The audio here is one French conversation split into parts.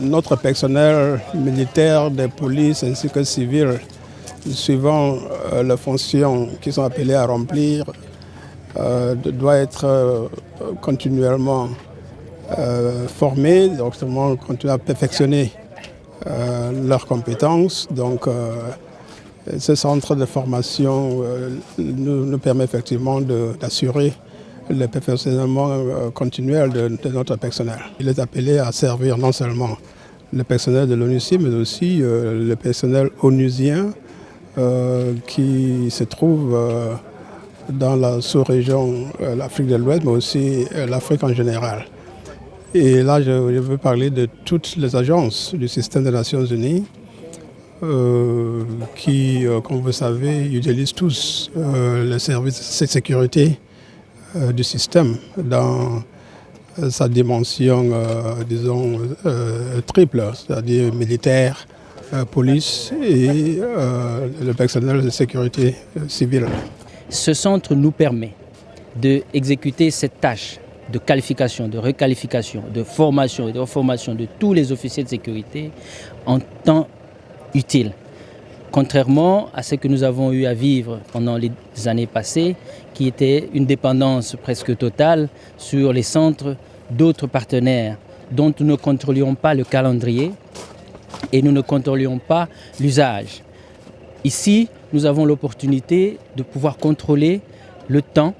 Notre personnel militaire, des polices ainsi que civil, suivant les fonctions qu'ils sont appelés à remplir, doit être continuellement formé, donc continuer à perfectionner leurs compétences. Donc, ce centre de formation nous permet effectivement d'assurer le perfectionnement continuel de notre personnel. Il est appelé à servir non seulement le personnel de l'ONUCI, mais aussi le personnel onusien qui se trouve dans la sous-région, l'Afrique de l'Ouest, mais aussi l'Afrique en général. Et là, je veux parler de toutes les agences du système des Nations Unies qui, comme vous savez, utilisent tous les services de sécurité du système dans sa dimension, disons, triple, c'est-à-dire militaire, police et le personnel de sécurité civile. Ce centre nous permet d'exécuter cette tâche de qualification, de requalification, de formation et de reformation de tous les officiers de sécurité en temps utile. Contrairement à ce que nous avons eu à vivre pendant les années passées, qui était une dépendance presque totale sur les centres d'autres partenaires dont nous ne contrôlions pas le calendrier et nous ne contrôlions pas l'usage. Ici, nous avons l'opportunité de pouvoir contrôler le temps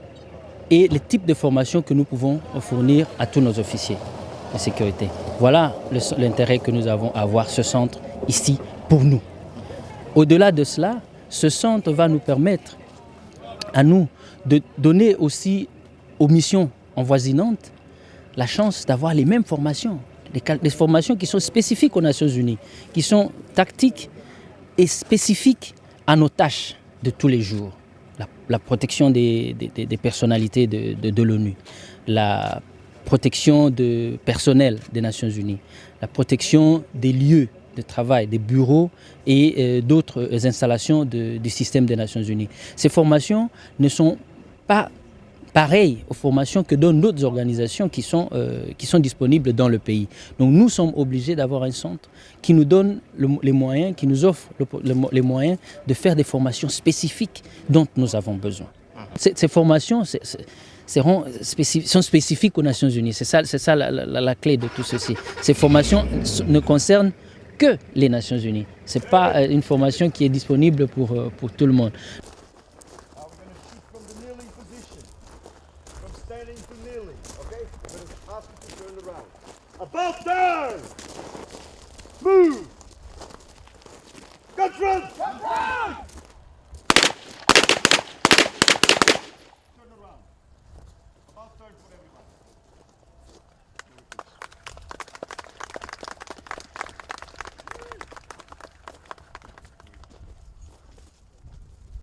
et les types de formations que nous pouvons fournir à tous nos officiers de sécurité. Voilà l'intérêt que nous avons à avoir ce centre ici pour nous. Au-delà de cela, ce centre va nous permettre à nous de donner aussi aux missions envoisinantes la chance d'avoir les mêmes formations, des formations qui sont spécifiques aux Nations Unies, qui sont tactiques et spécifiques à nos tâches de tous les jours. La protection des personnalités de l'ONU, la protection du personnel des Nations Unies, la protection des lieux de travail, des bureaux et d'autres installations du système des Nations Unies. Ces formations ne sont pas pareilles aux formations que donnent d'autres organisations qui sont disponibles dans le pays. Donc nous sommes obligés d'avoir un centre qui nous donne les moyens, qui nous offre les moyens de faire des formations spécifiques dont nous avons besoin. Ces formations sont spécifiques aux Nations Unies. C'est ça la clé de tout ceci. Ces formations ne concernent que les Nations Unies. Ce n'est pas une formation qui est disponible pour tout le monde. About turn! Move! Gun front! Gun front! Turn around. About turn for everyone.